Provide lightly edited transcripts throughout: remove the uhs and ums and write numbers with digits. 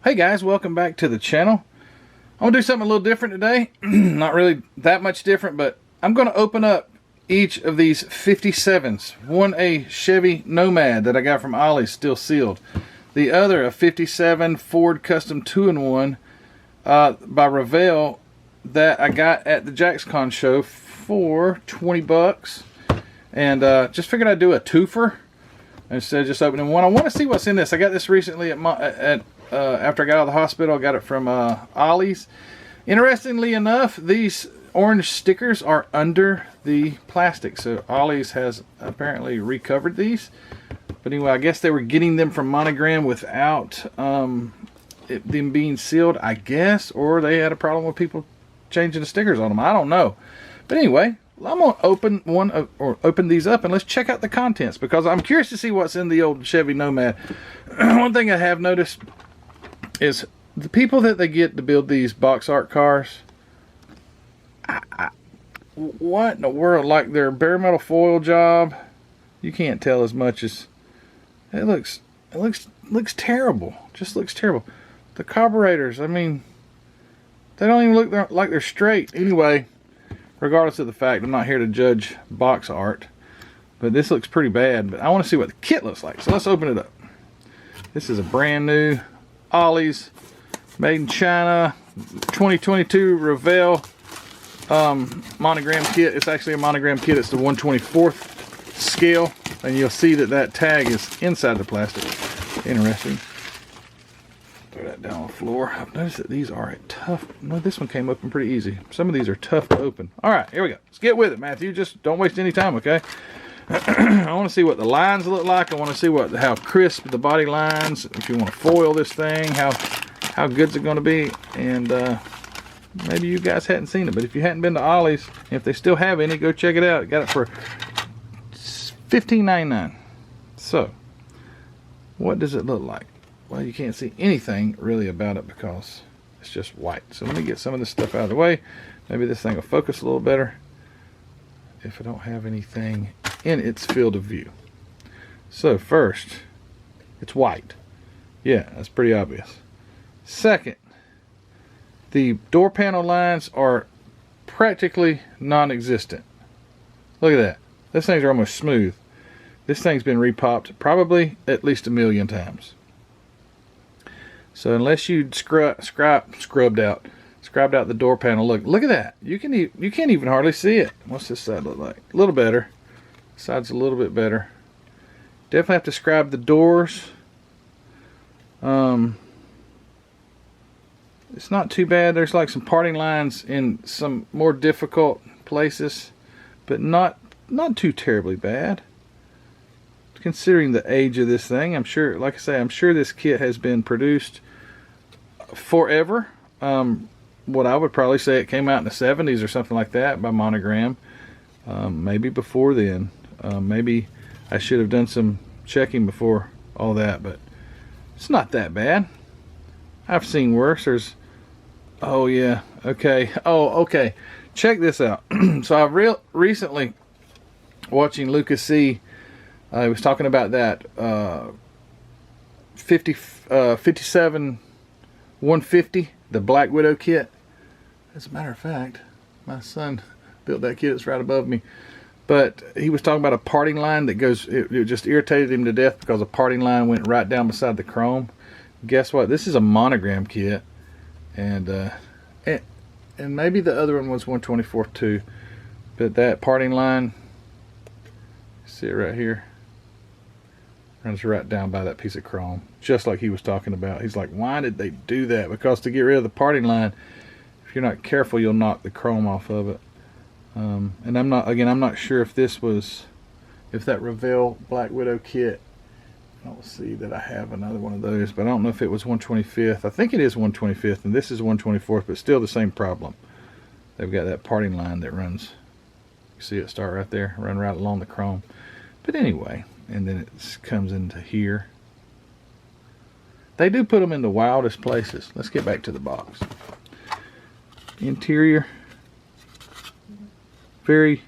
Hey guys, welcome back to the channel. I'm gonna do something a little different today. Not really that much different, but I'm gonna open up each of these 57s. One a Chevy Nomad that I got from Ollie's, still sealed. The other a 57 Ford Custom 2-in-1 by Revell that I got at the JacksCon show for 20 bucks. And just figured I'd do a twofer instead of just opening one. I want to see what's in this. I got this recently after I got out of the hospital. I got it from Ollie's. Interestingly enough, these orange stickers are under the plastic, so Ollie's has apparently recovered these. But anyway, I guess they were getting them from Monogram without them being sealed, I guess, or they had a problem with people changing the stickers on them. I don't know. But anyway, I'm gonna open these up and let's check out the contents, because I'm curious to see what's in the old Chevy Nomad. One thing I have noticed is the people that they get to build these box art cars, what in the world, like their bare metal foil job, you can't tell as much as it looks terrible. Just looks terrible. The carburetors, I mean, they don't even look like they're straight. Anyway, regardless of the fact, I'm not here to judge box art, but this looks pretty bad. But I want to see what the kit looks like, so let's open it up. This is a brand new Ollie's, made in China, 2022 Revell monogram kit. It's actually a monogram kit. It's the 1/24th scale, and you'll see that that tag is inside the plastic. Interesting. Throw that down on the floor. I've noticed that these are tough. No, this one came open pretty easy. Some of these are tough to open. All right, here we go. Let's get with it, Matthew. Just don't waste any time, okay? I want to see what the lines look like. I want to see how crisp the body lines. If you want to foil this thing, how good's it going to be? And maybe you guys hadn't seen it, but if you hadn't been to Ollie's, if they still have any, go check it out. Got it for $15.99. So, what does it look like? Well, you can't see anything really about it because it's just white. So let me get some of this stuff out of the way. Maybe this thing will focus a little better if I don't have anything in its field of view. So first, it's white. Yeah, that's pretty obvious. Second, the door panel lines are practically non-existent. Look at that. These things are almost smooth. This thing's been repopped probably at least 1,000,000 times. So unless you scrubbed out the door panel, look at that. You can't even hardly see it. What's this side look like? A little better. This side's a little bit better. Definitely have to scrub the doors. It's not too bad. There's like some parting lines in some more difficult places, but not too terribly bad. Considering the age of this thing, I'm sure, like I say, I'm sure this kit has been produced forever. What I would probably say, it came out in the 70s or something like that by Monogram. Maybe before then. Maybe I should have done some checking before all that, but it's not that bad. I've seen worse. There's, oh yeah, okay. Oh, okay. Check this out. So I've recently watching Lucas C. He was talking about that 57 150, the Black Widow kit. As a matter of fact, my son built that kit. It's right above me. But he was talking about a parting line that goes, it just irritated him to death because a parting line went right down beside the chrome. Guess what? This is a Monogram kit. And maybe the other one was 1/24 too. But that parting line, see it right here, runs right down by that piece of chrome, just like he was talking about. He's like, why did they do that? Because to get rid of the parting line, if you're not careful, you'll knock the chrome off of it. And I'm not sure if that Revell Black Widow kit, I don't see that I have another one of those, but I don't know if it was 1/25th. I think it is 1/25th, and this is 1/24th, but still the same problem. They've got that parting line that runs, you see it start right there, run right along the chrome. But anyway, and then it comes into here. They do put them in the wildest places. Let's get back to the box. Interior, very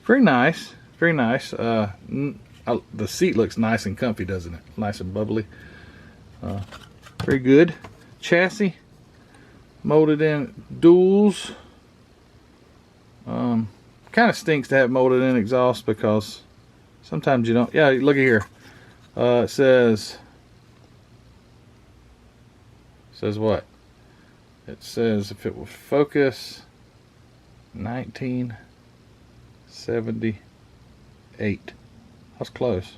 nice, very nice. The seat looks nice and comfy, doesn't it? Nice and bubbly. Very good. chassis, molded in duals. Kind of stinks to have molded in exhaust because sometimes you don't. Yeah, look at here. It says what? It says if it will focus, 1978. That's close.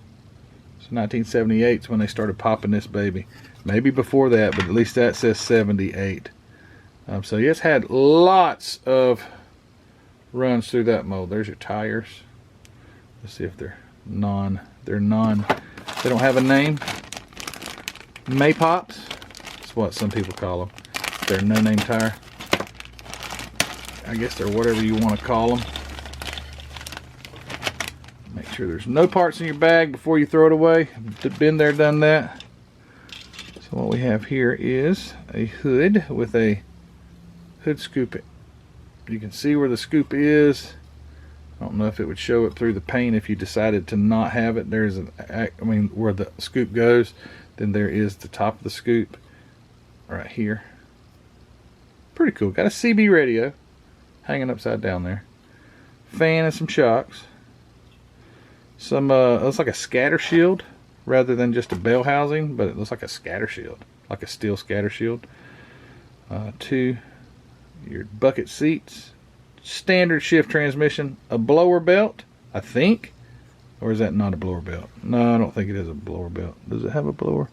So 1978 is when they started popping this baby. Maybe before that, but at least that says 78. So it's had lots of runs through that mold. There's your tires. Let's see if they're non. They don't have a name. Maypops. That's what some people call them. They're no-name tire. I guess they're whatever you want to call them. Make sure there's no parts in your bag before you throw it away. Been there, done that. So what we have here is a hood with a hood scoop. You can see where the scoop is. I don't know if it would show it through the paint if you decided to not have it. There's where the scoop goes, then there is the top of the scoop right here. Pretty cool. Got a CB radio hanging upside down there. Fan and some shocks. Some looks like a scatter shield rather than just a bell housing, but it looks like a scatter shield, like a steel scatter shield. Two, your bucket seats, standard shift transmission, a blower belt, I think, or is that not a blower belt? No, I don't think it is a blower belt. Does it have a blower?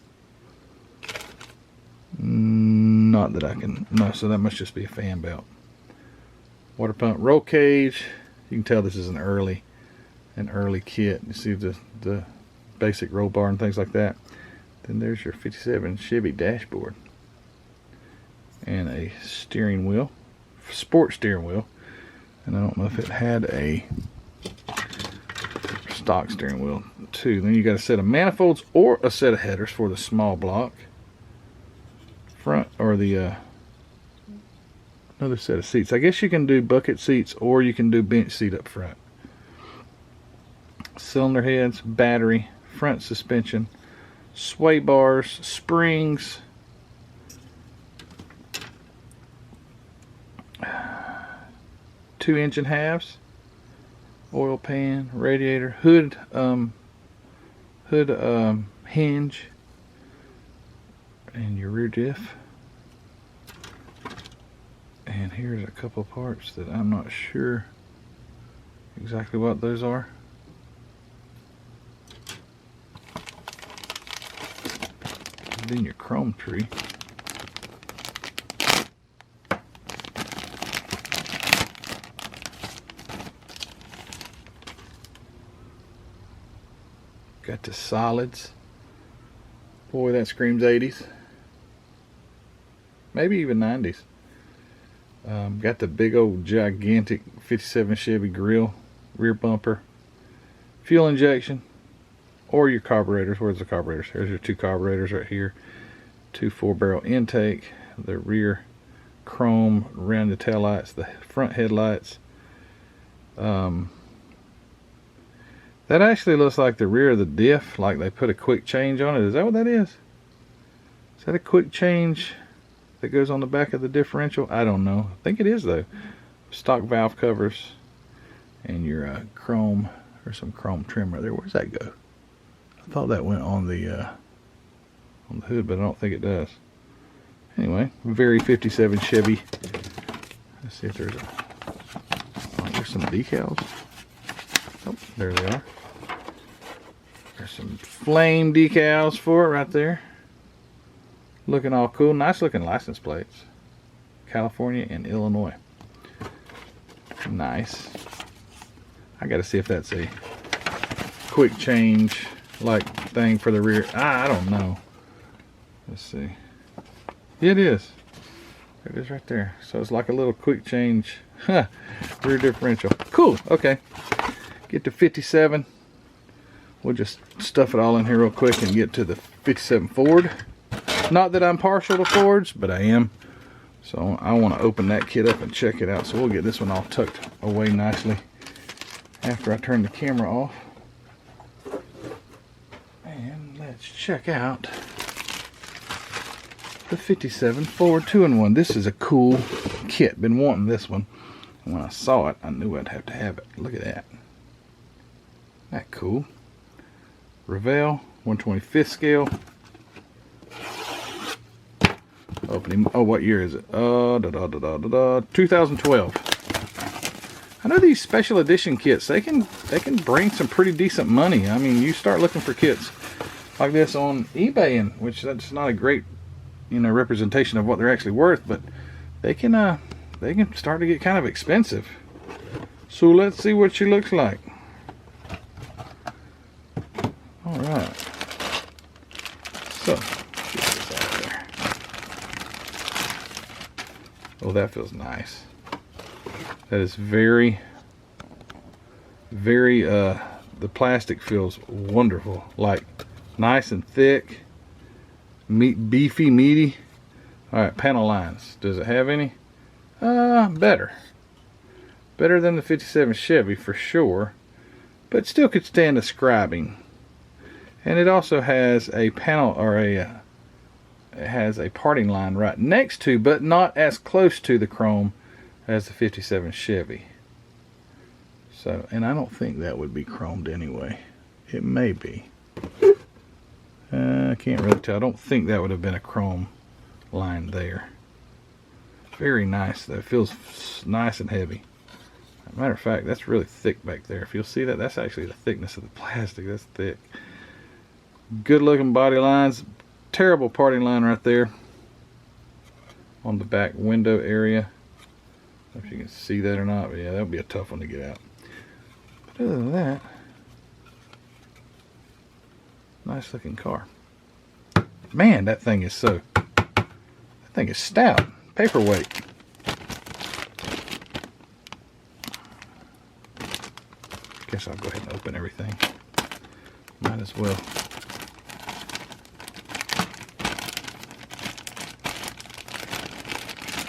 Not that I can. No, so that must just be a fan belt. Water pump, roll cage. You can tell this is an early kit. You see the basic roll bar and things like that. Then there's your 57 Chevy dashboard and a steering wheel, sport steering wheel. And I don't know if it had a stock steering wheel too. Then you got a set of manifolds or a set of headers for the small block. Front or the another set of seats. I guess you can do bucket seats or you can do bench seat up front. Cylinder heads, battery, front suspension, sway bars, springs, two engine halves, oil pan, radiator, hood hinge, and your rear diff. And here's a couple of parts that I'm not sure exactly what those are. Then your chrome tree. Got the solids. Boy, that screams 80s. Maybe even 90s. Got the big old gigantic 57 Chevy grill, rear bumper, fuel injection, or your carburetors. Where's the carburetors? There's your two carburetors right here. Two 4-barrel intake, the rear chrome around the tail lights, the front headlights. That actually looks like the rear of the diff, like they put a quick change on it. Is that what that is? Is that a quick change that goes on the back of the differential? I don't know. I think it is though. Stock valve covers and your chrome, or some chrome trim right there. Where's that go? I thought that went on the hood, but I don't think it does. Anyway, very 57 Chevy. Let's see if there's there's some decals. Oh, there they are. There's some flame decals for it right there. Looking all cool. Nice looking license plates. California and Illinois. Nice. I gotta see if that's a quick change like thing for the rear. I don't know. Let's see. Yeah, it is. There it is right there. So it's like a little quick change rear differential. Cool. Okay. Get to 57. We'll just stuff it all in here real quick and get to the 57 Ford. Not that I'm partial to Fords, but I am. So I want to open that kit up and check it out. So we'll get this one all tucked away nicely after I turn the camera off. And let's check out the 57 Ford 2-in-1. This is a cool kit. Been wanting this one. When I saw it, I knew I'd have to have it. Look at that. That cool. Revell, 1/25 scale. Opening. Oh, what year is it? 2012. I know these special edition kits, they can bring some pretty decent money. I mean, you start looking for kits like this on eBay, and which that's not a great, you know, representation of what they're actually worth, but they can start to get kind of expensive. So let's see what she looks like. All right. So get this out of there. Oh, that feels nice. That is very, very, the plastic feels wonderful. Like, nice and thick. Beefy, meaty. Alright, panel lines. Does it have any? Better. Better than the 57 Chevy, for sure. But still could stand describing. And it also has a panel, or it has a parting line right next to, but not as close to the chrome as the 57 Chevy. So, and I don't think that would be chromed anyway. It may be. I can't really tell. I don't think that would have been a chrome line there. Very nice though. It feels nice and heavy. As a matter of fact, that's really thick back there. If you'll see that, that's actually the thickness of the plastic. That's thick. Good looking body lines. Terrible parting line right there on the back window area. I don't know if you can see that or not, but yeah, that would be a tough one to get out. But other than that, nice looking car. Man, that thing is stout. Paperweight. Guess I'll go ahead and open everything. Might as well.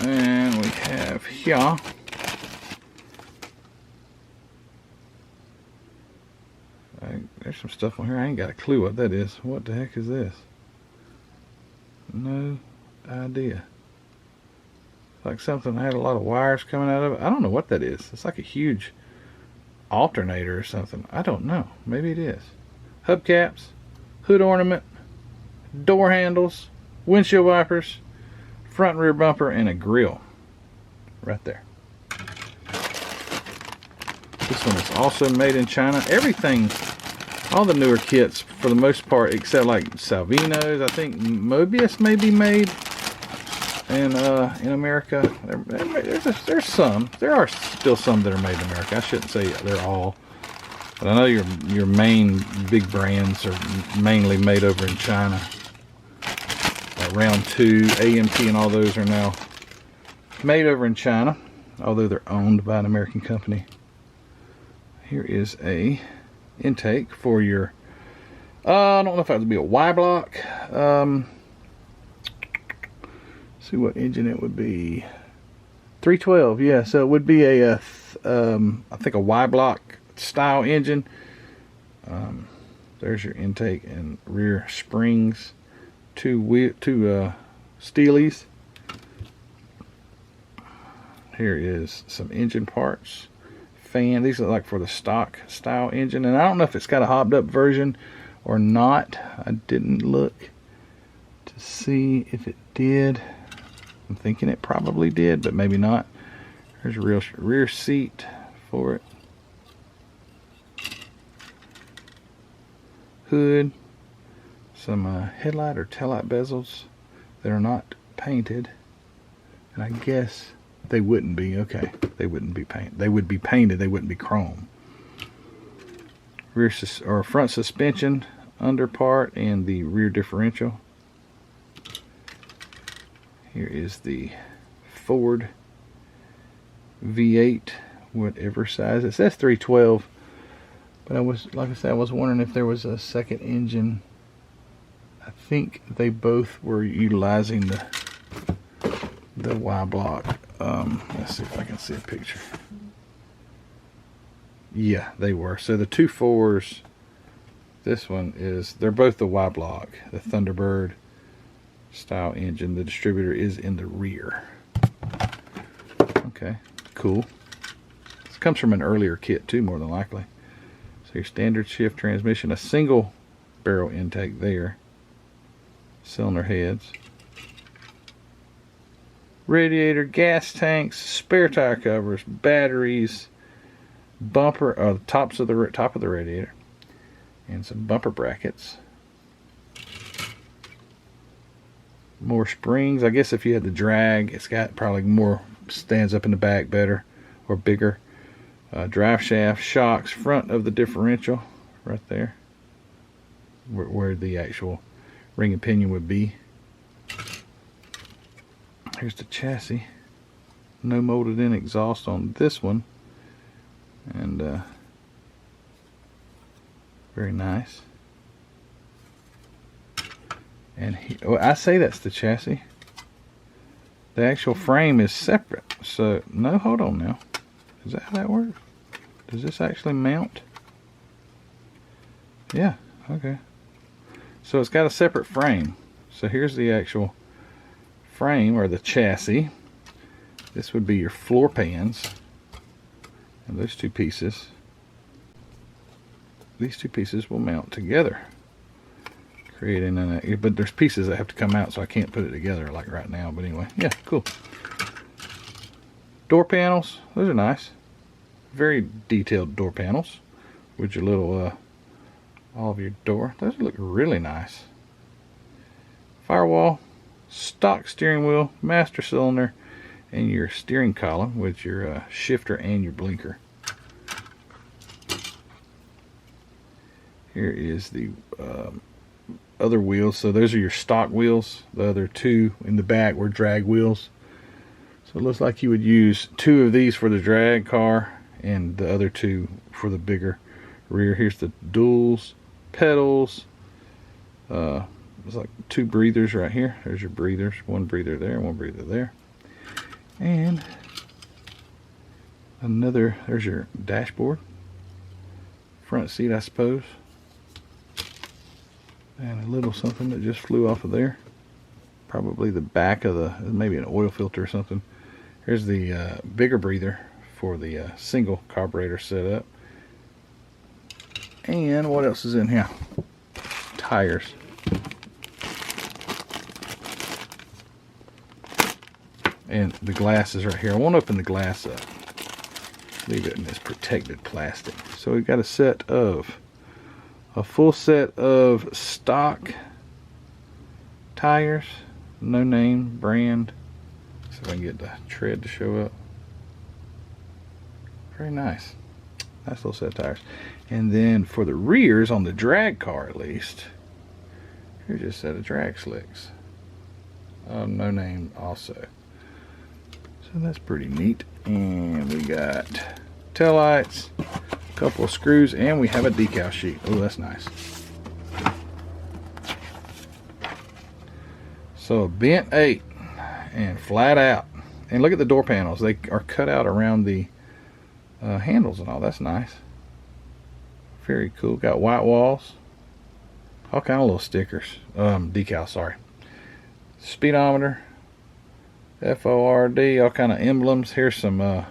And we have here there's some stuff on here. I ain't got a clue what that is. What the heck is this? No idea. Like something had a lot of wires coming out of it. I don't know what that is. It's like a huge alternator or something. I don't know. Maybe it is. Hubcaps, hood ornament, door handles, windshield wipers, front and rear bumper, and a grill right there. This one is also made in China. Everything, all the newer kits for the most part, except like Salvino's, I think Mobius may be made in America. There's some. There are still some that are made in America. I shouldn't say they're all, but I know your main big brands are mainly made over in China. Round 2, AMT, and all those are now made over in China, although they're owned by an American company. Here is a intake for your, I don't know if that would be a Y block. See what engine it would be. 312, yeah. So it would be a, I think a Y block style engine. There's your intake and rear springs. Two steelies. Here is some engine parts. Fan. These are like for the stock style engine, and I don't know if it's got a hobbed up version or not. I didn't look to see if it did. I'm thinking it probably did, but maybe not. There's a rear seat for it. Hood. Some headlight or taillight bezels that are not painted, and I guess they wouldn't be. Okay, they wouldn't be painted. They would be painted. They wouldn't be chrome. Rear or front suspension under part and the rear differential. Here is the Ford V8, whatever size. It says 312, but I was, like I said, I was wondering if there was a second engine. I think they both were utilizing the Y block. Let's see if I can see a picture. Yeah, they were. So the 2.4s, this one is, they're both the Y block, the Thunderbird style engine. The distributor is in the rear. Okay, cool. This comes from an earlier kit too, more than likely. So your standard shift transmission, a single barrel intake there, cylinder heads, radiator, gas tanks, spare tire covers, batteries, bumper, the top of the radiator, and some bumper brackets. More springs. I guess if you had the drag, it's got probably more, stands up in the back better or bigger. Drive shaft, shocks, front of the differential right there where the actual ring and pinion would be. Here's the chassis. No molded in exhaust on this one, and very nice. And I say that's the chassis. The actual frame is separate. So, no, hold on now. Is that how that works? Does this actually mount? Yeah, okay. So it's got a separate frame. So here's the actual frame, or the chassis. This would be your floor pans. And those two pieces. These two pieces will mount together, creating an, but there's pieces that have to come out, so I can't put it together like right now. But anyway, yeah, cool. Door panels, those are nice. Very detailed door panels with your little all of your door. Those look really nice. Firewall, stock steering wheel, master cylinder, and your steering column with your shifter and your blinker. Here is the other wheels. So those are your stock wheels. The other two in the back were drag wheels. So it looks like you would use two of these for the drag car and the other two for the bigger rear. Here's the duals, pedals. It's like two breathers right here. There's your breathers. One breather there, one breather there. And another, there's your dashboard. Front seat, I suppose. And a little something that just flew off of there. Probably the back of the, maybe an oil filter or something. Here's the bigger breather for the single carburetor setup. And what else is in here? Tires. And the glass is right here. I won't open the glass up. Leave it in this protected plastic. So we've got a full set of stock tires, no name, brand. See if I can get the tread to show up. Very nice. Nice little set of tires. And then for the rears, on the drag car at least, here's just a set of drag slicks. No name also. So that's pretty neat. And we got taillights, a couple of screws, and we have a decal sheet. Oh, that's nice. So a bent 8 and flat out. And look at the door panels. They are cut out around the handles and all. That's nice. Very cool. Got white walls. All kind of little stickers. Decals, sorry. Speedometer. FORD. All kind of emblems. Here's some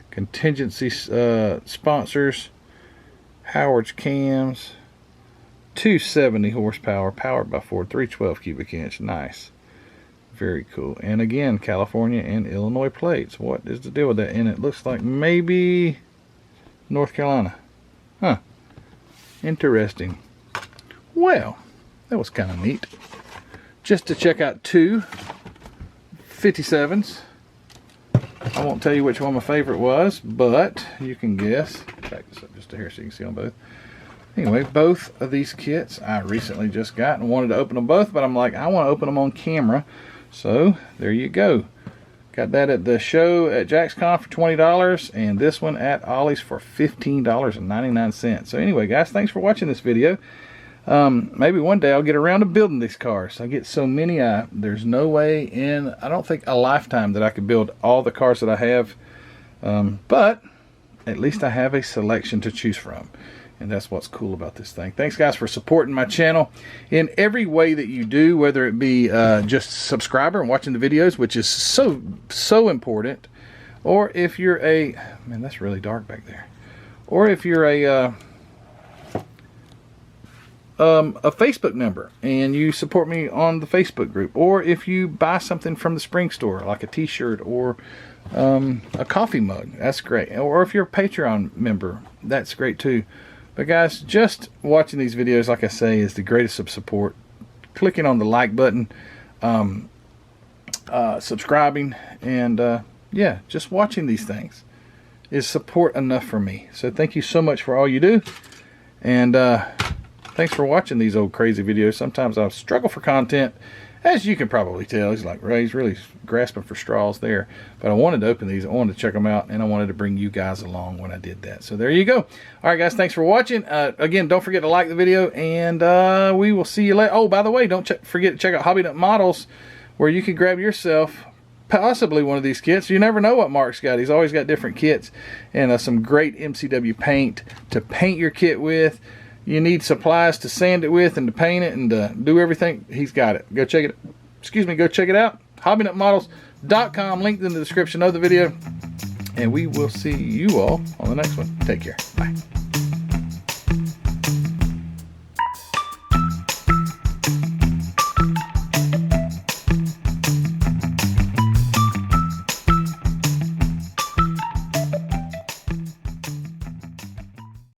contingency sponsors. Howard's cams. 270 horsepower. Powered by Ford. 312 cubic inch. Nice. Very cool. And again, California and Illinois plates. What is the deal with that? And it looks like maybe North Carolina. Huh. Interesting. Well, that was kind of neat. Just to check out two 57s. I won't tell you which one my favorite was, but you can guess. Back this up just a hair so you can see on both. Anyway, both of these kits I recently just got and wanted to open them both, but I'm like, I want to open them on camera. So there you go. Got that at the show at JacksCon for $20, and this one at Ollie's for $15.99. So anyway, guys, thanks for watching this video. Maybe one day I'll get around to building these cars. I get so many, there's no way in, I don't think, a lifetime that I could build all the cars that I have. But at least I have a selection to choose from. And that's what's cool about this thing. Thanks, guys, for supporting my channel in every way that you do, whether it be just subscriber and watching the videos, which is so important, or if you're a, man, that's really dark back there, or if you're a Facebook member and you support me on the Facebook group, or if you buy something from the Spring Store, like a t-shirt or a coffee mug, that's great. Or if you're a Patreon member, that's great too. But guys, just watching these videos, like I say, is the greatest of support. Clicking on the like button, subscribing, and yeah, just watching these things is support enough for me. So thank you so much for all you do, and thanks for watching these old crazy videos. Sometimes I struggle for content, as you can probably tell. He's like, Ray's really grasping for straws there. But I wanted to open these. I wanted to check them out, and I wanted to bring you guys along when I did that. So there you go. All right, guys, thanks for watching. Again, don't forget to like the video, and we will see you later. Oh, by the way, don't forget to check out Hobby Nut Models, where you can grab yourself possibly one of these kits. You never know what Mark's got. He's always got different kits, and some great MCW paint to paint your kit with. You need supplies to sand it with and to paint it and to do everything. He's got it. Go check it. Go check it out. HobbyNutModels.com. Linked in the description of the video. And we will see you all on the next one. Take care. Bye.